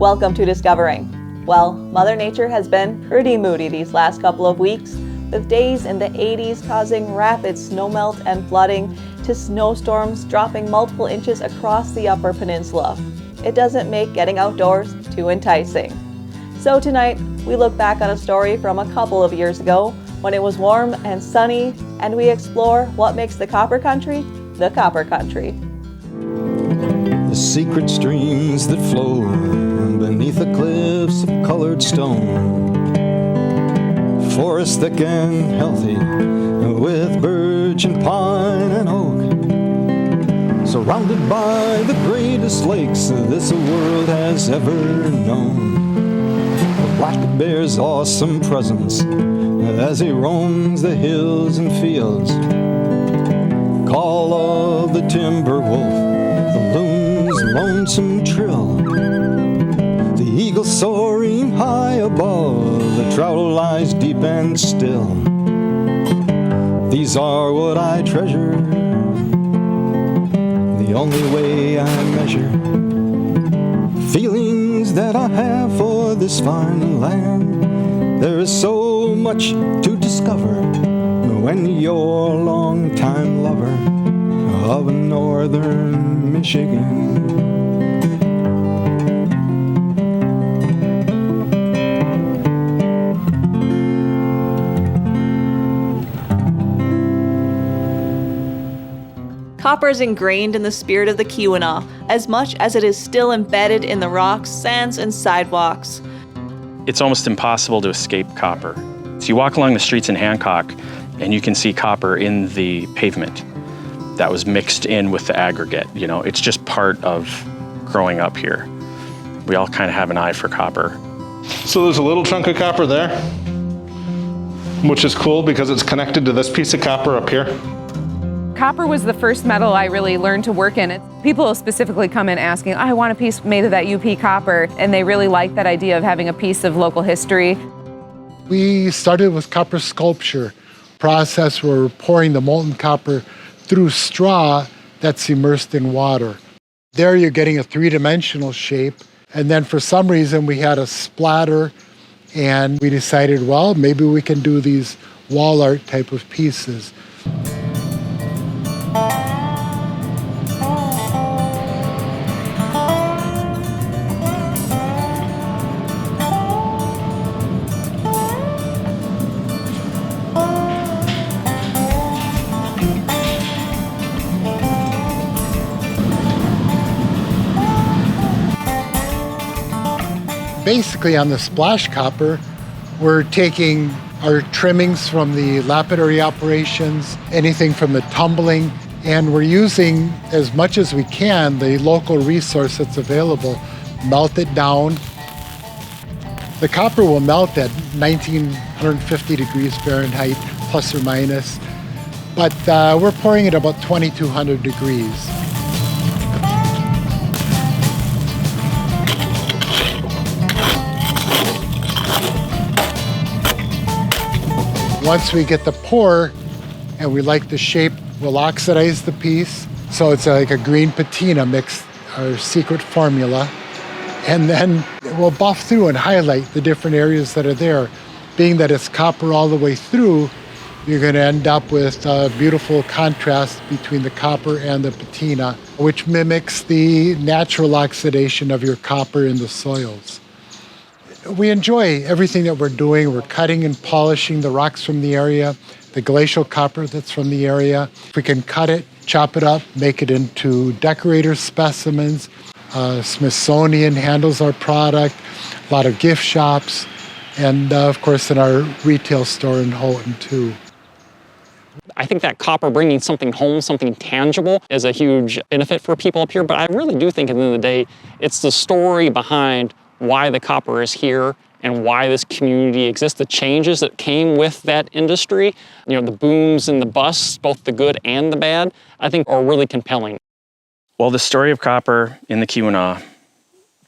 Welcome to Discovering. Well, Mother Nature has been pretty moody these last couple of weeks, with days in the 80s causing rapid snowmelt and flooding to snowstorms dropping multiple inches across the Upper Peninsula. It doesn't make getting outdoors too enticing. So tonight, we look back on a story from a couple of years ago when it was warm and sunny, and we explore what makes the Copper Country the Copper Country. The secret streams that flow beneath the cliffs of colored stone. Forests thick and healthy with birch and pine and oak. Surrounded by the greatest lakes this world has ever known. The black bear's awesome presence as he roams the hills and fields. Call of the timber wolf, the loon's lonesome trill. The eagle soaring high above, the trout lies deep and still. These are what I treasure, the only way I measure feelings that I have for this fine land. There is so much to discover when you're a long-time lover of northern Michigan. Copper is ingrained in the spirit of the Keweenaw as much as it is still embedded in the rocks, sands, and sidewalks. It's almost impossible to escape copper. So you walk along the streets in Hancock and you can see copper in the pavement that was mixed in with the aggregate. You know, it's just part of growing up here. We all kind of have an eye for copper. So there's a little chunk of copper there, which is cool because it's connected to this piece of copper up here. Copper was the first metal I really learned to work in. People specifically come in asking, I want a piece made of that UP copper, and they really like that idea of having a piece of local history. We started with copper sculpture process where we're pouring the molten copper through straw that's immersed in water. There you're getting a three-dimensional shape, and then for some reason we had a splatter, and we decided, well, maybe we can do these wall art type of pieces. Basically on the splash copper, we're taking our trimmings from the lapidary operations, anything from the tumbling, and we're using as much as we can the local resource that's available, melt it down. The copper will melt at 1950 degrees Fahrenheit, plus or minus, but we're pouring it about 2200 degrees. Once we get the pour and we like the shape, we'll oxidize the piece. So it's like a green patina mix, our secret formula. And then we'll buff through and highlight the different areas that are there. Being that it's copper all the way through, you're going to end up with a beautiful contrast between the copper and the patina, which mimics the natural oxidation of your copper in the soils. We enjoy everything that we're doing. We're cutting and polishing the rocks from the area, the glacial copper that's from the area. If we can cut it, chop it up, make it into decorator specimens. Smithsonian handles our product, a lot of gift shops, and of course in our retail store in Houghton too. I think that copper bringing something home, something tangible, is a huge benefit for people up here, but I really do think at the end of the day, it's the story behind why the copper is here and why this community exists, the changes that came with that industry, you know, the booms and the busts, both the good and the bad, I think are really compelling. Well, the story of copper in the Keweenaw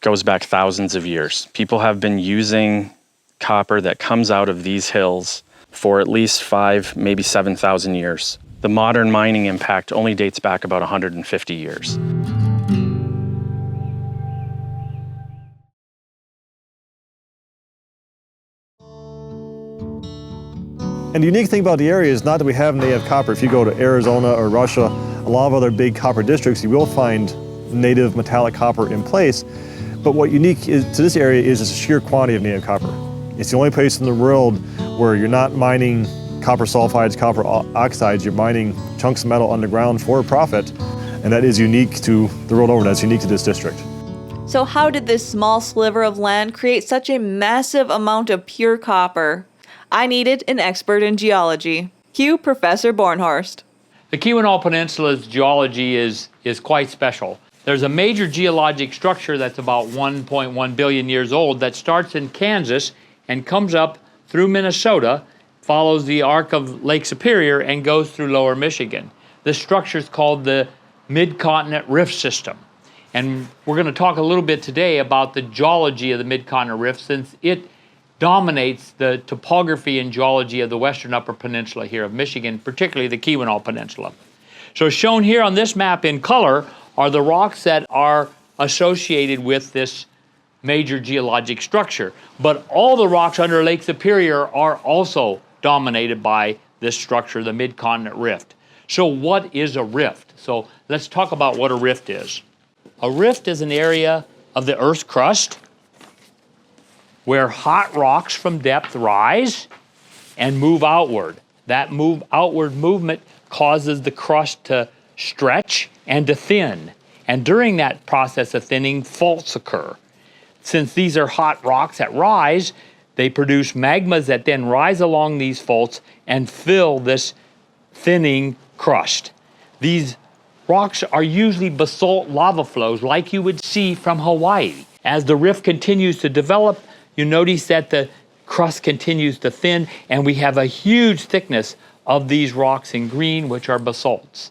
goes back thousands of years. People have been using copper that comes out of these hills for at least 5, maybe 7,000 years. The modern mining impact only dates back about 150 years. And the unique thing about the area is not that we have native copper. If you go to Arizona or Russia, a lot of other big copper districts, you will find native metallic copper in place. But what unique is to this area is the sheer quantity of native copper. It's the only place in the world where you're not mining copper sulfides, copper oxides, you're mining chunks of metal underground for a profit. And that is unique to the world over, that's unique to this district. So how did this small sliver of land create such a massive amount of pure copper? I needed an expert in geology. Cue Professor Bornhorst. The Keweenaw Peninsula's geology is quite special. There's a major geologic structure that's about 1.1 billion years old that starts in Kansas and comes up through Minnesota, follows the arc of Lake Superior, and goes through lower Michigan. This structure is called the Mid-Continent Rift System. And we're going to talk a little bit today about the geology of the Mid-Continent Rift, since it dominates the topography and geology of the western upper peninsula here of Michigan, particularly the Keweenaw Peninsula. So shown here on this map in color are the rocks that are associated with this major geologic structure. But all the rocks under Lake Superior are also dominated by this structure, the Mid-Continent Rift. So what is a rift? So let's talk about what a rift is. A rift is an area of the Earth's crust where hot rocks from depth rise and move outward. That outward movement causes the crust to stretch and to thin. And during that process of thinning, faults occur. Since these are hot rocks that rise, they produce magmas that then rise along these faults and fill this thinning crust. These rocks are usually basalt lava flows like you would see from Hawaii. As the rift continues to develop, you notice that the crust continues to thin, and we have a huge thickness of these rocks in green, which are basalts.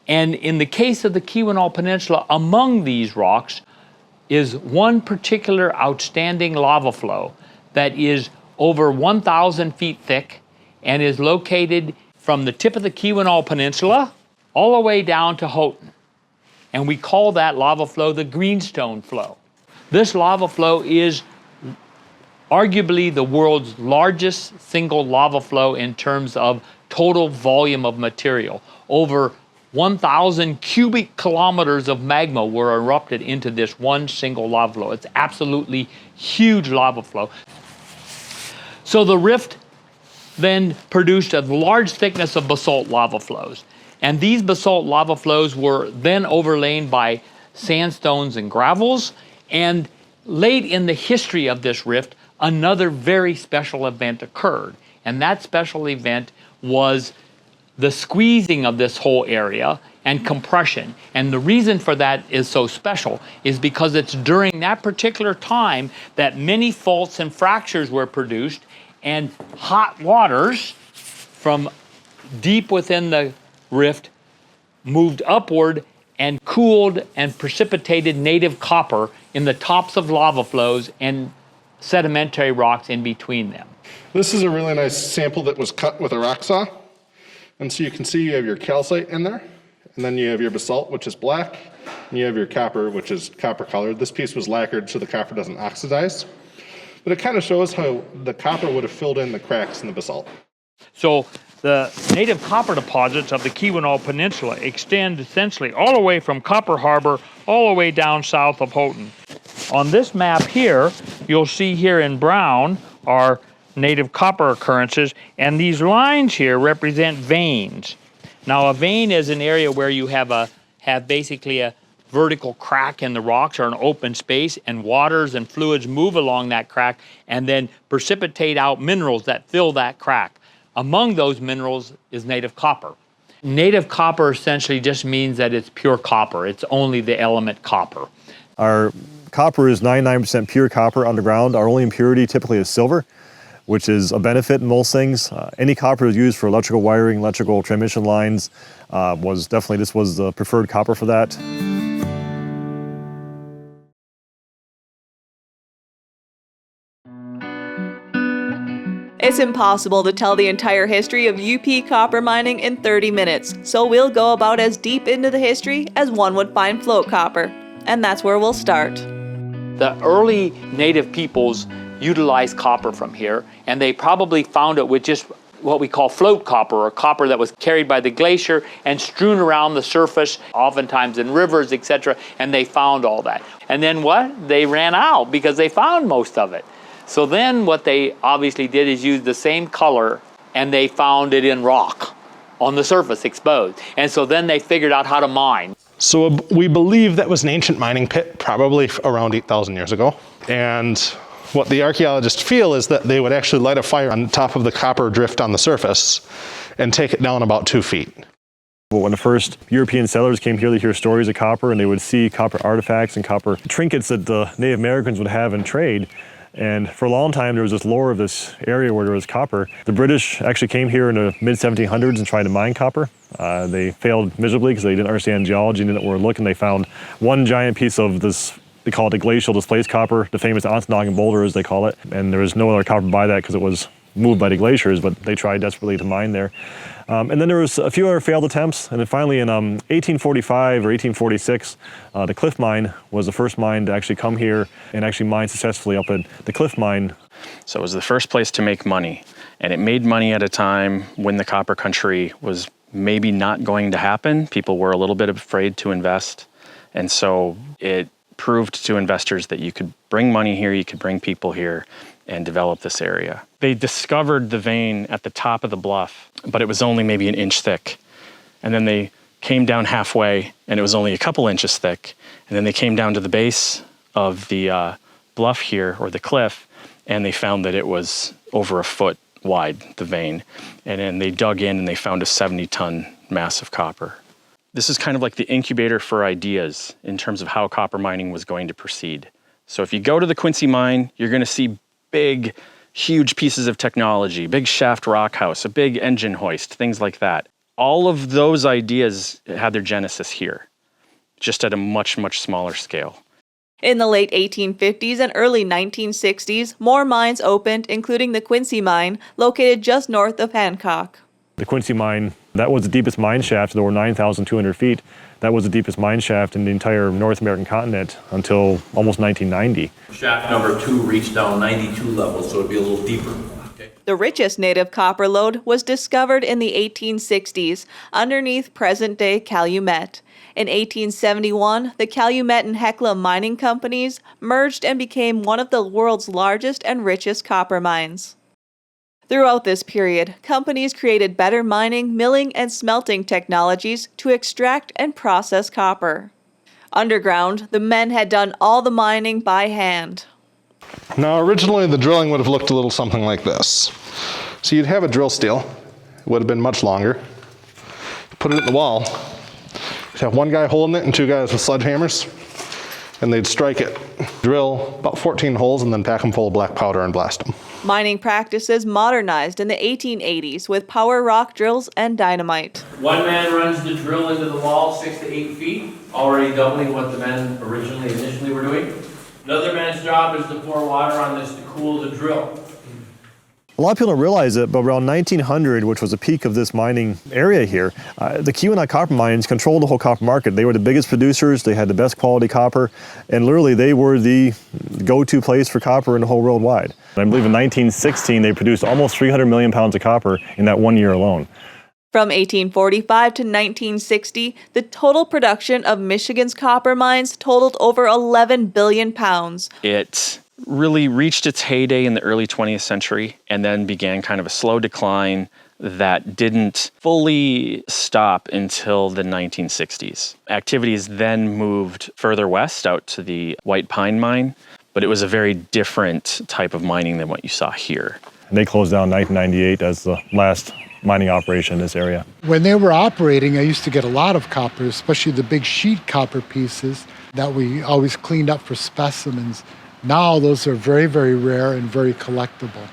And in the case of the Keweenaw Peninsula, among these rocks is one particular outstanding lava flow that is over 1,000 feet thick and is located from the tip of the Keweenaw Peninsula all the way down to Houghton. And we call that lava flow the Greenstone Flow. This lava flow is arguably the world's largest single lava flow in terms of total volume of material. Over 1,000 cubic kilometers of magma were erupted into this one single lava flow. It's absolutely huge lava flow. So the rift then produced a large thickness of basalt lava flows. And these basalt lava flows were then overlain by sandstones and gravels. And late in the history of this rift, another very special event occurred. And that special event was the squeezing of this whole area and compression. And the reason for that is so special is because it's during that particular time that many faults and fractures were produced, and hot waters from deep within the rift moved upward and cooled and precipitated native copper in the tops of lava flows and sedimentary rocks in between them. This is a really nice sample that was cut with a rock saw. And so you can see you have your calcite in there, and then you have your basalt, which is black, and you have your copper, which is copper colored. This piece was lacquered so the copper doesn't oxidize. But it kind of shows how the copper would have filled in the cracks in the basalt. So the native copper deposits of the Keweenaw Peninsula extend essentially all the way from Copper Harbor all the way down south of Houghton. On this map here, you'll see here in brown are native copper occurrences, and these lines here represent veins. Now a vein is an area where you have basically a vertical crack in the rocks or an open space, and waters and fluids move along that crack and then precipitate out minerals that fill that crack. Among those minerals is native copper. Native copper essentially just means that it's pure copper. It's only the element copper. Our copper is 99% pure copper underground. Our only impurity typically is silver, which is a benefit in most things. Any copper is used for electrical wiring, electrical transmission lines. This was the preferred copper for that. It's impossible to tell the entire history of UP copper mining in 30 minutes, so we'll go about as deep into the history as one would find float copper. And that's where we'll start. The early native peoples utilized copper from here, and they probably found it with just what we call float copper, or copper that was carried by the glacier and strewn around the surface, oftentimes in rivers, etc., and they found all that. And then what? They ran out because they found most of it. So then what they obviously did is use the same color, and they found it in rock on the surface, exposed. And so then they figured out how to mine. So we believe that was an ancient mining pit, probably around 8,000 years ago. And what the archaeologists feel is that they would actually light a fire on top of the copper drift on the surface and take it down about 2 feet. When the first European settlers came here, they hear stories of copper, and they would see copper artifacts and copper trinkets that the Native Americans would have in trade. And for a long time, there was this lore of this area where there was copper. The British actually came here in the mid-1700s and tried to mine copper. They failed miserably because they didn't understand geology and didn't know where to look, and they found one giant piece of this, they call it a glacial displaced copper, the famous Ontonagon boulder as they call it. And there was no other copper by that because it was moved by the glaciers, but they tried desperately to mine there. And then there was a few other failed attempts, and then finally in 1845 or 1846, the Cliff Mine was the first mine to actually come here and actually mine successfully up at the Cliff Mine. So it was the first place to make money, and it made money at a time when the copper country was maybe not going to happen. People were a little bit afraid to invest, and so it proved to investors that you could bring money here, you could bring people here, and develop this area. They discovered the vein at the top of the bluff, but it was only maybe an inch thick. And then they came down halfway, and it was only a couple inches thick. And then they came down to the base of the bluff here, or the cliff, and they found that it was over a foot wide, the vein. And then they dug in and they found a 70-ton mass of copper. This is kind of like the incubator for ideas in terms of how copper mining was going to proceed. So if you go to the Quincy mine, you're going to see big, huge pieces of technology, big shaft rock house, a big engine hoist, things like that. All of those ideas had their genesis here, just at a much, much smaller scale. In the late 1850s and early 1960s, more mines opened, including the Quincy mine, located just north of Hancock. The Quincy mine, that was the deepest mine shaft, there were 9,200 feet. That was the deepest mine shaft in the entire North American continent until almost 1990. Shaft number 2 reached down 92 levels, so it'd be a little deeper. Okay. The richest native copper lode was discovered in the 1860s underneath present-day Calumet. In 1871, the Calumet and Hecla mining companies merged and became one of the world's largest and richest copper mines. Throughout this period, companies created better mining, milling, and smelting technologies to extract and process copper. Underground, the men had done all the mining by hand. Now, originally the drilling would have looked a little something like this. So you'd have a drill steel. It would have been much longer. Put it in the wall. You'd have one guy holding it and 2 guys with sledgehammers, and they'd strike it, drill about 14 holes, and then pack them full of black powder and blast them. Mining practices modernized in the 1880s with power rock drills and dynamite. One man runs the drill into the wall 6 to 8 feet, already doubling what the men initially were doing. Another man's job is to pour water on this to cool the drill. A lot of people don't realize it, but around 1900, which was the peak of this mining area here, the Keweenaw copper mines controlled the whole copper market. They were the biggest producers, they had the best quality copper, and literally they were the go-to place for copper in the whole worldwide. I believe in 1916, they produced almost 300 million pounds of copper in that 1 year alone. From 1845 to 1960, the total production of Michigan's copper mines totaled over 11 billion pounds. It really reached its heyday in the early 20th century and then began kind of a slow decline that didn't fully stop until the 1960s. Activities then moved further west out to the White Pine Mine, but it was a very different type of mining than what you saw here. And they closed down in 1998 as the last mining operation in this area. When they were operating, I used to get a lot of copper, especially the big sheet copper pieces that we always cleaned up for specimens. Now those are very, very rare and very collectible.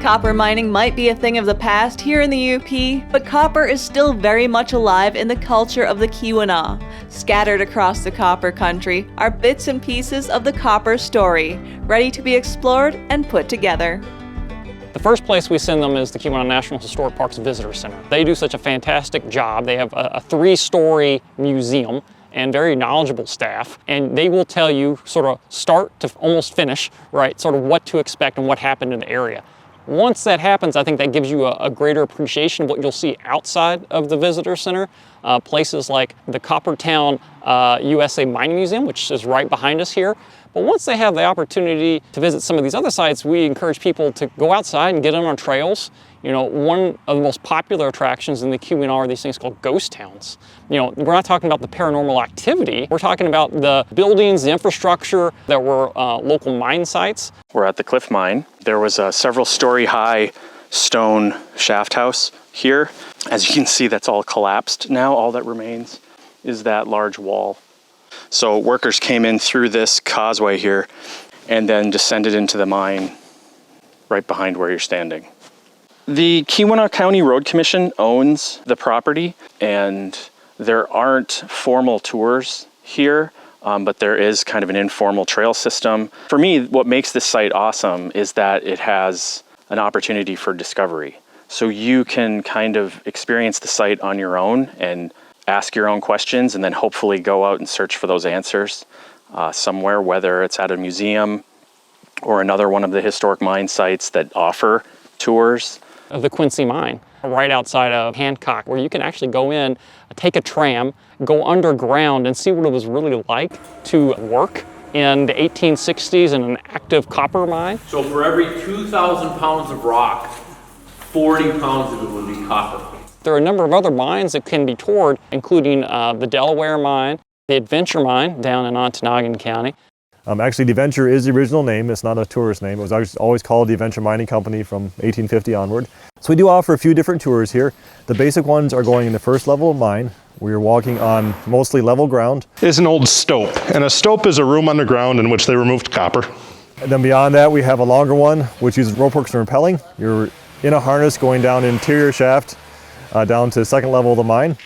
Copper mining might be a thing of the past here in the UP, but copper is still very much alive in the culture of the Keweenaw. Scattered across the copper country are bits and pieces of the copper story, ready to be explored and put together. The first place we send them is the Keweenaw National Historic Parks Visitor Center. They do such a fantastic job. They have a 3-story museum, and very knowledgeable staff, and they will tell you sort of start to almost finish, right, sort of what to expect and what happened in the area. Once that happens, I think that gives you a greater appreciation of what you'll see outside of the visitor center. Places like the Coppertown USA Mining Museum, which is right behind us here. But once they have the opportunity to visit some of these other sites, we encourage people to go outside and get on trails. You know, one of the most popular attractions in the Keweenaw are these things called ghost towns. You know, we're not talking about the paranormal activity. We're talking about the buildings, the infrastructure that were local mine sites. We're at the Cliff Mine. There was a several-story high stone shaft house here. As you can see, that's all collapsed now. All that remains is that large wall. So workers came in through this causeway here and then descended into the mine right behind where you're standing. The Keweenaw County Road Commission owns the property, and there aren't formal tours here, but there is kind of an informal trail system. For me, what makes this site awesome is that it has an opportunity for discovery. So you can kind of experience the site on your own and ask your own questions, and then hopefully go out and search for those answers somewhere, whether it's at a museum or another one of the historic mine sites that offer tours. Of the Quincy mine, right outside of Hancock, where you can actually go in, take a tram, go underground and see what it was really like to work in the 1860s in an active copper mine. So for every 2,000 pounds of rock, 40 pounds of it would be copper. There are a number of other mines that can be toured, including the Delaware mine, the Adventure mine down in Ontonagon County. Actually, the Adventure is the original name. It's not a tourist name. It was always called the Adventure Mining Company from 1850 onward. So we do offer a few different tours here. The basic ones are going in the first level of mine. We're walking on mostly level ground. Is an old stope, and a stope is a room underground in which they removed copper. And then beyond that, we have a longer one, which uses ropeworks and rappelling. You're in a harness going down an interior shaft down to the second level of the mine.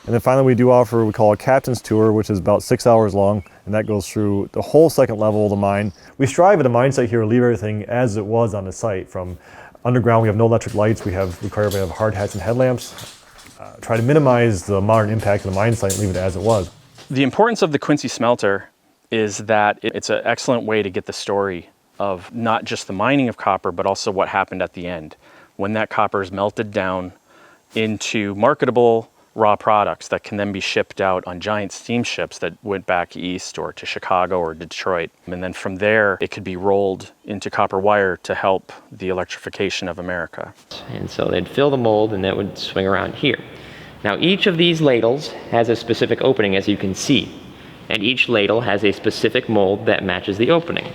And then finally, we do offer what we call a captain's tour, which is about 6 hours long, and that goes through the whole second level of the mine. We strive at a mine site here to leave everything as it was on the site. From underground, we have no electric lights. We require to have hard hats and headlamps. Try to minimize the modern impact of the mine site and leave it as it was. The importance of the Quincy Smelter is that it's an excellent way to get the story of not just the mining of copper, but also what happened at the end, when that copper is melted down into marketable raw products that can then be shipped out on giant steamships that went back east or to Chicago or Detroit. And then from there, it could be rolled into copper wire to help the electrification of America. And so they'd fill the mold and that would swing around here. Now each of these ladles has a specific opening, as you can see, and each ladle has a specific mold that matches the opening.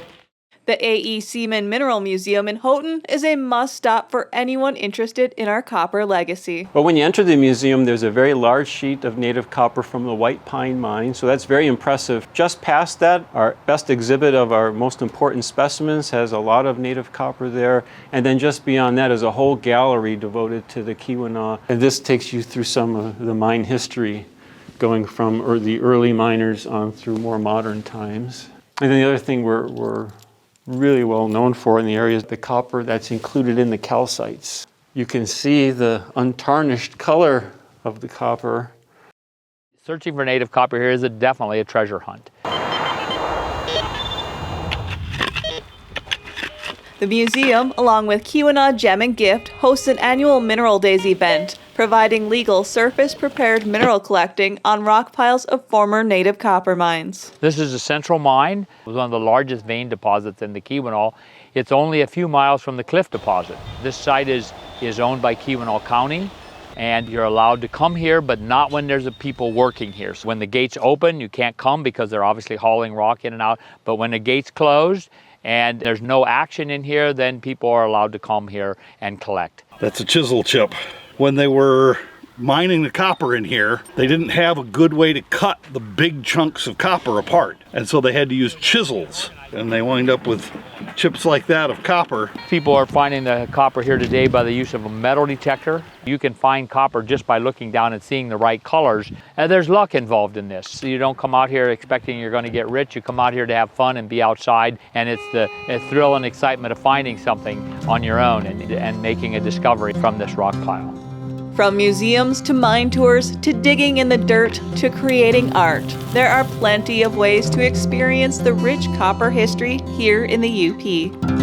The A.E. Seaman Mineral Museum in Houghton is a must-stop for anyone interested in our copper legacy. Well, when you enter the museum, there's a very large sheet of native copper from the White Pine Mine, so that's very impressive. Just past that, our best exhibit of our most important specimens has a lot of native copper there, and then just beyond that is a whole gallery devoted to the Keweenaw. And this takes you through some of the mine history, going from the early miners on through more modern times. And then the other thing we're really well known for in the area is the copper that's included in the calcites. You can see the untarnished color of the copper. Searching for native copper here is definitely a treasure hunt. The museum, along with Keweenaw Gem and Gift, hosts an annual Mineral Days event, providing legal surface-prepared mineral collecting on rock piles of former native copper mines. This is a central mine. It was one of the largest vein deposits in the Keweenaw. It's only a few miles from the Cliff deposit. This site is owned by Keweenaw County, and you're allowed to come here, but not when there's people working here. So when the gates open, you can't come because they're obviously hauling rock in and out. But when the gates closed and there's no action in here, then people are allowed to come here and collect. That's a chisel chip. When they were mining the copper in here, they didn't have a good way to cut the big chunks of copper apart. And so they had to use chisels. And they wind up with chips like that of copper. People are finding the copper here today by the use of a metal detector. You can find copper just by looking down and seeing the right colors. And there's luck involved in this. So you don't come out here expecting you're going to get rich. You come out here to have fun and be outside. And it's the thrill and excitement of finding something on your own and making a discovery from this rock pile. From museums to mine tours to digging in the dirt to creating art, there are plenty of ways to experience the rich copper history here in the UP.